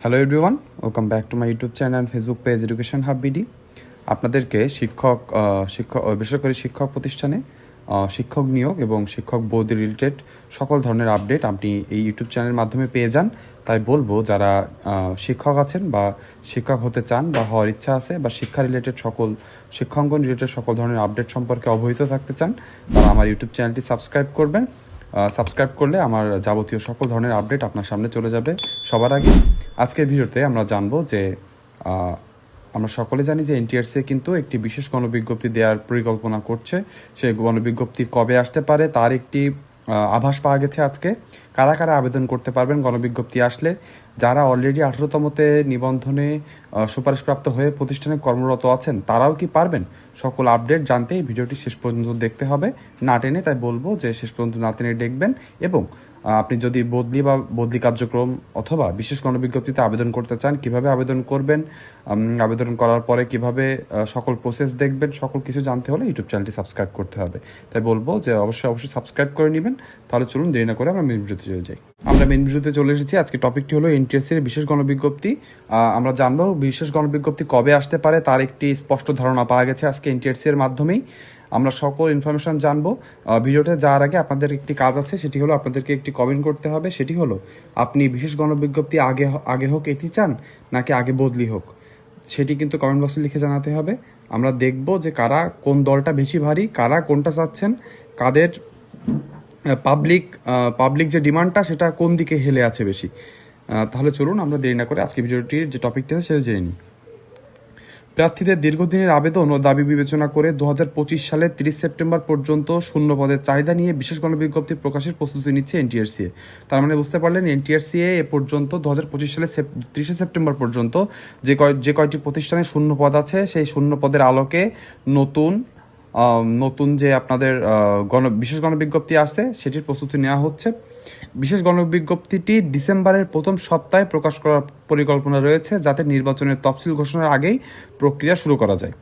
Hello everyone, welcome back to my YouTube channel and Facebook page education hub BD. আপনাদেরকে বেসরকারি শিক্ষক প্রতিষ্ঠানে শিক্ষক নিয়োগ এবং শিক্ষক বদলি রিলেটেড সকল ধরনের আপডেট আপনি এই ইউটিউব চ্যানেলের মাধ্যমে পেয়ে যান। তাই বলবো, যারা শিক্ষক আছেন বা শিক্ষক হতে চান বা হওয়ার ইচ্ছা আছে বা শিক্ষা রিলেটেড শিক্ষাঙ্গন রিলেটেড সকল ধরনের আপডেট সম্পর্কে অবহিত থাকতে চান, তারা আমার ইউটিউব চ্যানেলটি সাবস্ক্রাইব করবেন। সাবস্ক্রাইব করলে আমার যাবতীয় সকল ধরনের আপডেট আপনার সামনে চলে যাবে সবার আগে। আজকের ভিডিওতে আমরা জানবো যে আমরা সকলে জানি যে এনটিআরসি কিন্তু একটি বিশেষ গণবিজ্ঞপ্তি দেওয়ার পরিকল্পনা করছে। সেই গণবিজ্ঞপ্তি কবে আসতে পারে তার একটি আভাস পাওয়া গেছে আজকে। কারা কারা আবেদন করতে পারবেন গণবিজ্ঞপ্তি আসলে? যারা অলরেডি 18তমতে নিবন্ধনে সুপারিশপ্রাপ্ত হয়ে প্রতিষ্ঠানে কর্মরত আছেন তারাও কি পারবেন? সকল আপডেট জানতে এই ভিডিওটি শেষ পর্যন্ত দেখতে হবে, না টেনে। তাই বলবো যে শেষ পর্যন্ত না টেনে দেখবেন। এবং আপনি যদি বদলি কার্যক্রম অথবা বিশেষ গণবিজ্ঞপ্তিতে আবেদন করতে চান, কিভাবে আবেদন করবেন, আবেদন করার পরে কিভাবে সকল প্রসেস দেখবেন, সকল কিছু জানতে হলে ইউটিউব চ্যানেলটি সাবস্ক্রাইব করতে হবে। তাই বলবো যে অবশ্যই সাবস্ক্রাইব করে নেবেন। তাহলে চলুন দেরি না করে আমরা মেন ভিডিওতে চলে যাই। আমরা মেন ভিডিওতে চলে এসেছি। আজকে টপিকটি হলো এনটিআরসির বিশেষ গণবিজ্ঞপ্তি। আমরা জানবো বিশেষ গণবিজ্ঞপ্তি কবে আসতে পারে তার একটি স্পষ্ট ধারণা পাওয়া গেছে আজকে এনটিআরসি এর মাধ্যমেই। আমরা সকল ইনফরমেশন জানবো। ভিডিওতে যাওয়ার আগে আপনাদের একটি কাজ আছে, সেটি হলো আপনাদেরকে একটি কমেন্ট করতে হবে। সেটি হলো, আপনি বিশেষ গণবিজ্ঞপ্তি আগে হোক এটি চান নাকি আগে বদলি হোক, সেটি কিন্তু কমেন্ট বক্সে লিখে জানাতে হবে। আমরা দেখব যে কোন দলটা বেশি ভারী, কারা কোনটা চাচ্ছেন, কাদের পাবলিক যে ডিমান্ডটা সেটা কোন দিকে হেলে আছে বেশি। তাহলে চলুন আমরা দেরি না করে আজকে ভিডিওটির যে টপিকটা আছে সেটা জেনে নিই। প্রার্থীদের দীর্ঘদিনের আবেদন ও দাবি বিবেচনা করে 2025 সালের 30 সেপ্টেম্বর পর্যন্ত শূন্য পদের চাহিদা নিয়ে বিশেষ গণবিজ্ঞপ্তি প্রকাশের প্রস্তুতি নিচ্ছে এনটিআরসিএ। তার মানে বুঝতে পারলেন, এনটিআরসিএ এ পর্যন্ত 2025 সালের 30 সেপ্টেম্বর পর্যন্ত যে কয়টি প্রতিষ্ঠানে শূন্য পদ আছে, সেই শূন্য পদের আলোকে নতুন যে আপনাদের বিশেষ গণবিজ্ঞপ্তি আছে সেটির প্রস্তুতি নেওয়া হচ্ছে। বিশেষ গণবিজ্ঞপ্তিটি ডিসেম্বরের প্রথম সপ্তাহে প্রকাশ করার পরিকল্পনা রয়েছে, যাতে নির্বাচনের তফসিল ঘোষণার আগেই প্রক্রিয়া শুরু করা যায়।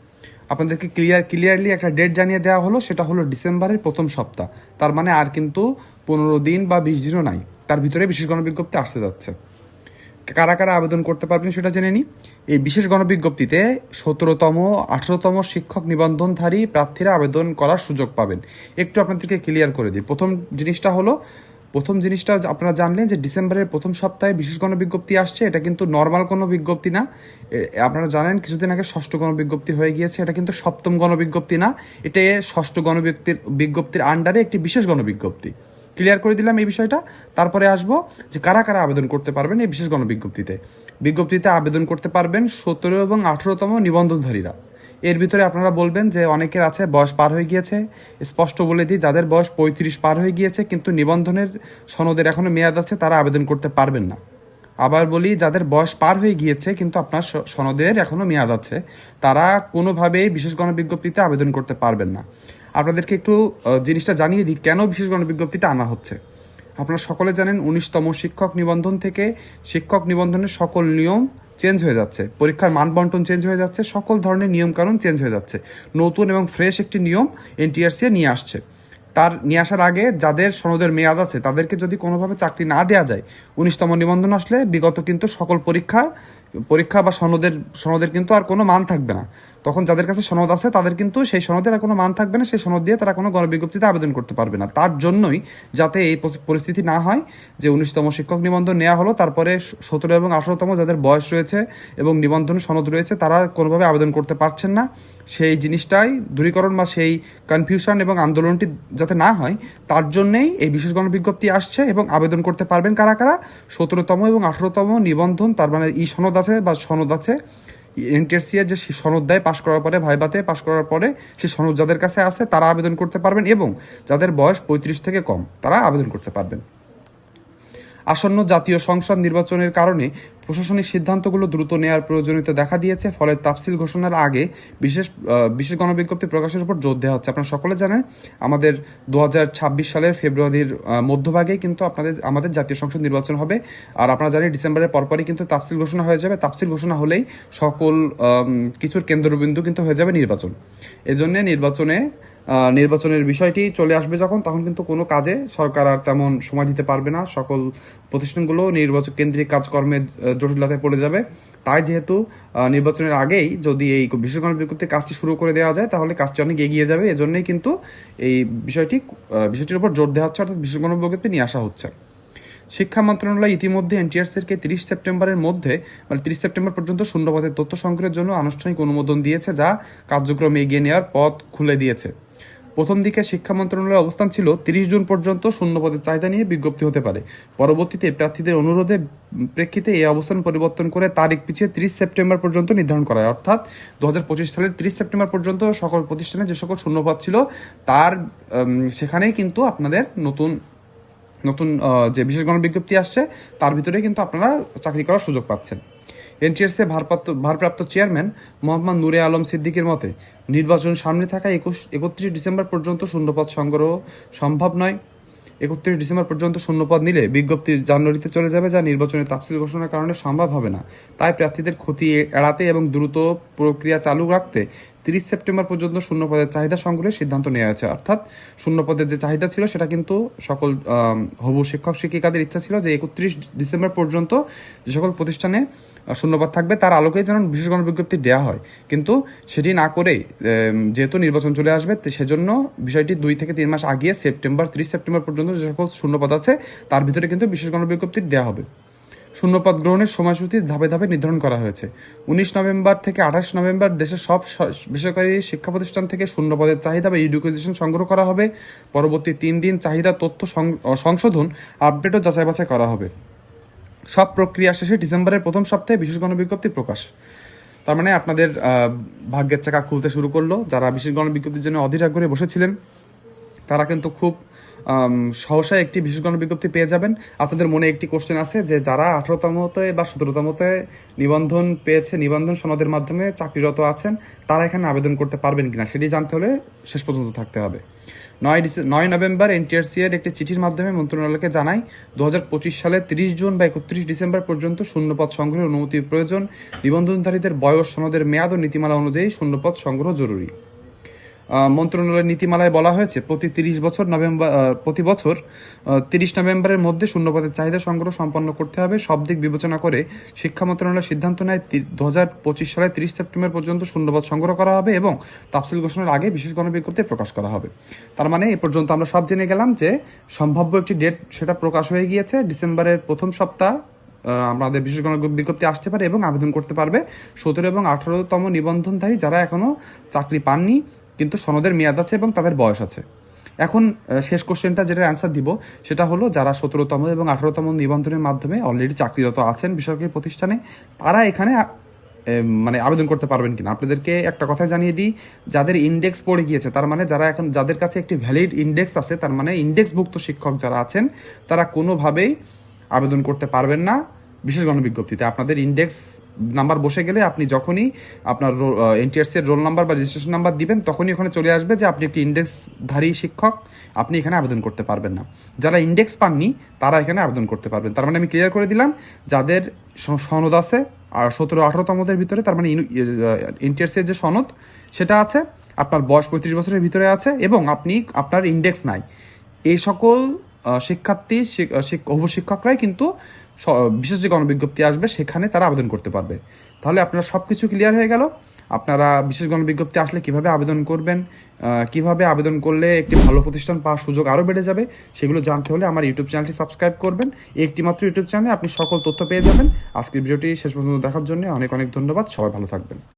আপনাদেরকে ক্লিয়ারলি একটা ডেট জানিয়ে দেওয়া হলো, সেটা হলো ডিসেম্বরের প্রথম সপ্তাহ। তার মানে আর কিন্তু 15 দিন বা 20 দিনও নাই, তার ভিতরে বিশেষ গণবিজ্ঞপ্তি আসতে যাচ্ছে। কারা কারা আবেদন করতে পারবেন সেটা জেনে নিই। এই বিশেষ গণবিজ্ঞপ্তিতে 17তম 18তম শিক্ষক নিবন্ধনধারী প্রার্থীরা আবেদন করার সুযোগ পাবেন। একটু আপনাদেরকে ক্লিয়ার করে দিই। প্রথম জিনিসটা আপনারা জানলেন যে ডিসেম্বরের প্রথম সপ্তাহে বিশেষ গণবিজ্ঞপ্তি আসছে। এটা কিন্তু নর্মাল কোনো বিজ্ঞপ্তি না। আপনারা জানেন কিছুদিন আগে ষষ্ঠ গণবিজ্ঞপ্তি হয়ে গিয়েছে। এটা কিন্তু সপ্তম গণবিজ্ঞপ্তি না, এটা ষষ্ঠ বিজ্ঞপ্তির আন্ডারে একটি বিশেষ গণবিজ্ঞপ্তি। ক্লিয়ার করে দিলাম এই বিষয়টা। তারপরে আসবো যে কারা কারা আবেদন করতে পারবেন এই বিশেষ বিজ্ঞপ্তিতে আবেদন করতে পারবেন 17 এবং 18তম নিবন্ধনধারীরা। এর ভিতরে আপনারা বলবেন যে অনেকের আছে বয়স পার হয়ে গিয়েছে। স্পষ্ট বলে দিই, যাদের বয়স 35 পার হয়ে গিয়েছে কিন্তু নিবন্ধনের সনদের এখনো মেয়াদ আছে, তারা আবেদন করতে পারবেন না। আবার বলি, যাদের বয়স পার হয়ে গিয়েছে কিন্তু আপনার সনদের এখনো মেয়াদ আছে, তারা কোনোভাবেই বিশেষ গণবিজ্ঞপ্তিতে আবেদন করতে পারবেন না। আপনাদেরকে একটু জিনিসটা জানিয়ে দিই কেন বিশেষ গণবিজ্ঞপ্তিটা আনা হচ্ছে। আপনারা সকলে জানেন 19তম শিক্ষক নিবন্ধন থেকে শিক্ষক নিবন্ধনের সকল নিয়ম চেঞ্জ হয়ে যাচ্ছে, পরীক্ষার মান বন্টন চেঞ্জ হয়ে যাচ্ছে, সকল ধরনের নিয়মকানুন চেঞ্জ হয়ে যাচ্ছে। নতুন এবং ফ্রেশ একটি নিয়ম এনটিআরসি নিয়ে আসছে। নিয়ে আসার আগে যাদের সনদের মেয়াদ আছে তাদেরকে যদি কোনোভাবে চাকরি না দেওয়া যায়, 19তম নিবন্ধন আসলে বিগত কিন্তু সকল পরীক্ষা বা সনদের কিন্তু আর কোনো মান থাকবে না। তখন যাদের কাছে সনদ আছে তাদের কিন্তু সেই সনদের আর কোনো মান থাকবে না, সেই সনদ দিয়ে তারা কোনো গণবিজ্ঞপ্তিতে আবেদন করতে পারবে না। তার জন্যই, যাতে এই পরিস্থিতি না হয় যে 19তম শিক্ষক নিবন্ধন নেওয়া হলো, তারপরে 17 এবং 18তম যাদের বয়স রয়েছে এবং নিবন্ধন সনদ রয়েছে তারা কোনোভাবে আবেদন করতে পারছেন না, সেই জিনিসটাই দূরীকরণ বা সেই কনফিউশন এবং আন্দোলনটি যাতে না হয়, তার জন্যেই এই বিশেষ গণবিজ্ঞপ্তি আসছে। এবং আবেদন করতে পারবেন কারা কারা? 17তম এবং 18তম নিবন্ধন, তার মানে সনদ আছে এনটিআরসি এর যে সনদ দেয় পাশ করার পরে, ভাইভাতে পাশ করার পরে সেই সনদ যাদের কাছে আছে তারা আবেদন করতে পারবেন, এবং যাদের বয়স 35 থেকে কম তারা আবেদন করতে পারবেন। আসন্ন জাতীয় সংসদ নির্বাচনের কারণে প্রশাসনিক সিদ্ধান্তগুলো দ্রুত নেওয়ার প্রয়োজনীয়তা দেখা দিয়েছে। ফলে তাফসিল ঘোষণার আগে বিশেষ গণবিজ্ঞপ্তি প্রকাশের উপর জোর দেওয়া হচ্ছে। আপনারা সকলে জানেন আমাদের 2026 সালের ফেব্রুয়ারির মধ্যভাগেই কিন্তু আমাদের জাতীয় সংসদ নির্বাচন হবে। আর আপনারা জানেন ডিসেম্বরের পরপরই কিন্তু তাফসিল ঘোষণা হয়ে যাবে। তাফসিল ঘোষণা হলেই সকল কিছুর কেন্দ্রবিন্দু কিন্তু হয়ে যাবে নির্বাচন। এজন্য নির্বাচনে নির্বাচনের বিষয়টি চলে আসবে যখন, তখন কিন্তু কোনো কাজে সরকার আর তেমন সময় দিতে পারবে না। সকল প্রতিষ্ঠানগুলো নির্বাচন কেন্দ্রিক কাজকর্মে জটিলতায় পড়ে যাবে। তাই যেহেতু নির্বাচনের আগেই যদি এই বিশেষ গণবিজ্ঞপ্তির কাজটি শুরু করে দেওয়া যায়, তাহলে কাজটি অনেক এগিয়ে যাবে। এজন্যই কিন্তু এই বিষয়টির উপর জোর দেওয়া হচ্ছে, অর্থাৎ বিশেষ গণবিজ্ঞপ্তি নিয়ে আসা হচ্ছে। শিক্ষা মন্ত্রণালয় ইতিমধ্যে এনটিআরসিকে 30 সেপ্টেম্বরের মধ্যে, মানে 30 সেপ্টেম্বর পর্যন্ত শূন্যপদের তথ্য সংগ্রহের জন্য আনুষ্ঠানিক অনুমোদন দিয়েছে, যা কার্যক্রম এগিয়ে নেওয়ার পথ খুলে দিয়েছে। প্রথম দিকে শিক্ষা মন্ত্রণালয়ের অবস্থান ছিল 30 জুন পর্যন্ত শূন্যপদের চাহিদা নিয়ে বিজ্ঞপ্তি হতে পারে। পরবর্তীতে প্রার্থীদের অনুরোধের প্রেক্ষিতে এই অবস্থান পরিবর্তন করে তারিখ পিছিয়ে 30 সেপ্টেম্বর পর্যন্ত নির্ধারণ করা হয়। অর্থাৎ 2025 সালের 30 সেপ্টেম্বর পর্যন্ত সকল প্রতিষ্ঠানে যে সকল শূন্যপদ ছিল তার সেখানেই কিন্তু আপনাদের নতুন যে বিশেষ গণবিজ্ঞপ্তি আসছে তার ভিতরে কিন্তু আপনারা চাকরি করার সুযোগ পাচ্ছেন। এনটিআরসি ভারপ্রাপ্ত চেয়ারম্যান মোহাম্মদ নূরে আলম সিদ্দিকের মতে, নির্বাচন সামনে থাকা 31 ডিসেম্বর পর্যন্ত শূন্যপদ সংগ্রহ সম্ভব নয়। 31 ডিসেম্বর পর্যন্ত শূন্যপদ নিলে বিজ্ঞপ্তি জানুয়ারিতে চলে যাবে, যা নির্বাচনের তাফসিল ঘোষণার কারণে সম্ভব হবে না। তাই প্রার্থীদের ক্ষতি এড়াতে এবং দ্রুত প্রক্রিয়া চালু রাখতে 30 সেপ্টেম্বর পর্যন্ত শূন্যপদের চাহিদা সংগ্রহের সিদ্ধান্ত নেওয়া হয়েছে। অর্থাৎ শূন্যপদের যে চাহিদা ছিল সেটা কিন্তু সকল হবু শিক্ষক শিক্ষিকাদের ইচ্ছা ছিল যে 31 ডিসেম্বর পর্যন্ত যে সকল প্রতিষ্ঠানে শূন্যপদ থাকবে তার আলোকেই যেন বিশেষ গণবিজ্ঞপ্তি দেওয়া হয়। কিন্তু সেটি না করেই যেহেতু নির্বাচন চলে আসবে, সেজন্য বিষয়টি 2 থেকে 3 মাস আগিয়ে 30 সেপ্টেম্বর পর্যন্ত যে সকল শূন্যপদ আছে তার ভিতরে কিন্তু বিশেষ গণবিজ্ঞপ্তি দেওয়া হবে। শূন্যপদ গ্রহণের সময়সূচি ধাপে ধাপে নির্ধারণ করা হয়েছে। 19 নভেম্বর থেকে 28 নভেম্বর দেশের সব বেসরকারি শিক্ষা প্রতিষ্ঠান থেকে শূন্যপদের চাহিদা বা এডুকেশন সংগ্রহ করা হবে। পরবর্তী 3 দিন চাহিদা তথ্য সংশোধন, আপডেট ও যাচাই বাছাই করা হবে। সব প্রক্রিয়া শেষে ডিসেম্বরের প্রথম সপ্তাহে বিশেষ গণবিজ্ঞপ্তি প্রকাশ। তার মানে আপনাদের ভাগ্যের চাকা খুলতে শুরু করলো। যারা বিশেষ গণবিজ্ঞপ্তির জন্য অধীর আগ্রহে বসেছিলেন তারা কিন্তু খুব সহসায় একটি বিশেষ গণবিজ্ঞপ্তি পেয়ে যাবেন। আপনাদের মনে একটি কোশ্চেন আছে যে যারা 18তমতে বা 17তমতে নিবন্ধন পেয়েছে, নিবন্ধন সনদের মাধ্যমে চাকরিরত আছেন, তারা এখানে আবেদন করতে পারবেন কিনা সেটি জানতে হলে শেষ পর্যন্ত থাকতে হবে। 9 নভেম্বর এনটিআরসি এর একটি চিঠির মাধ্যমে মন্ত্রণালয়কে জানায় 2025 সালে 30 জুন বা 31 ডিসেম্বর পর্যন্ত শূন্যপদ সংগ্রহের অনুমতির প্রয়োজন। নিবন্ধনধারীদের বয়স, সনদের মেয়াদ ও নীতিমালা অনুযায়ী শূন্যপদ সংগ্রহ জরুরি। মন্ত্রণালয়ের নীতিমালায় বলা হয়েছে প্রতি বছর 30 নভেম্বরের মধ্যে শূন্যপদের চাহিদা সংগ্রহ সম্পন্ন করতে হবে। সব দিক বিবেচনা করে শিক্ষা মন্ত্রণালয় সিদ্ধান্ত নেয় 2025 সালে 30 সেপ্টেম্বর পর্যন্ত শূন্যপদ সংগ্রহ করা হবে এবং তাফসিল ঘোষণার আগে বিশেষ গণবিজ্ঞপ্তি প্রকাশ করা হবে। তার মানে এ পর্যন্ত আমরা সব জেনে গেলাম যে সম্ভাব্য একটি ডেট সেটা প্রকাশ হয়ে গিয়েছে। ডিসেম্বরের প্রথম সপ্তাহ আমাদের বিশেষ গণবিজ্ঞপ্তি আসতে পারে এবং আবেদন করতে পারবে 17 এবং 18তম নিবন্ধনধারী যারা এখনো চাকরি পাননি কিন্তু সনদের মেয়াদ আছে এবং তাদের বয়স আছে। এখন শেষ কোশ্চেনটা যেটা অ্যান্সার দিব সেটা হলো যারা 17তম এবং 18তম নিবন্ধনের মাধ্যমে অলরেডি চাকরিরত আছেন বেসরকারি প্রতিষ্ঠানে, তারা এখানে মানে আবেদন করতে পারবেন কিনা। আপনাদেরকে একটা কথা জানিয়ে দিই, যাদের ইন্ডেক্স পড়ে গিয়েছে, তার মানে যারা এখন যাদের কাছে একটি ভ্যালিড ইন্ডেক্স আছে, তার মানে ইন্ডেক্সভুক্ত শিক্ষক যারা আছেন তারা কোনোভাবেই আবেদন করতে পারবেন না বিশেষ গণবিজ্ঞপ্তিতে। আপনাদের ইন্ডেক্স নাম্বার বসে গেলে আপনি যখনই আপনার এনটিআরসি এর রোল নাম্বার বা রেজিস্ট্রেশন নাম্বার দিবেন তখনই ওখানে চলে আসবে যে আপনি একটি ইন্ডেক্সধারী শিক্ষক, আপনি এখানে আবেদন করতে পারবেন না। যারা ইন্ডেক্স পাননি তারা এখানে আবেদন করতে পারবেন। তার মানে আমি ক্লিয়ার করে দিলাম, যাদের সনদ আছে আর 17-18তমদের ভিতরে, তার মানে এনটিআরসি এর যে সনদ সেটা আছে, আপনার বয়স 35 বছরের ভিতরে আছে এবং আপনার ইন্ডেক্স নাই, এই সকল শিক্ষার্থী শিক্ষকরাই কিন্তু বিশেষ যে গণবিজ্ঞপ্তি আসবে সেখানে তারা আবেদন করতে পারবে। তাহলে আপনারা সব কিছু ক্লিয়ার হয়ে গেল। আপনারা বিশেষ গণবিজ্ঞপ্তি আসলে কিভাবে আবেদন করবেন, কিভাবে আবেদন করলে একটি ভালো প্রতিষ্ঠান পাওয়ার সুযোগ আরও বেড়ে যাবে, সেগুলো জানতে হলে আমার ইউটিউব চ্যানেলটি সাবস্ক্রাইব করবেন। একটি মাত্র ইউটিউব চ্যানেলে আপনি সকল তথ্য পেয়ে যাবেন। আজকের ভিডিওটি শেষ পর্যন্ত দেখার জন্য অনেক অনেক ধন্যবাদ। সবাই ভালো থাকবেন।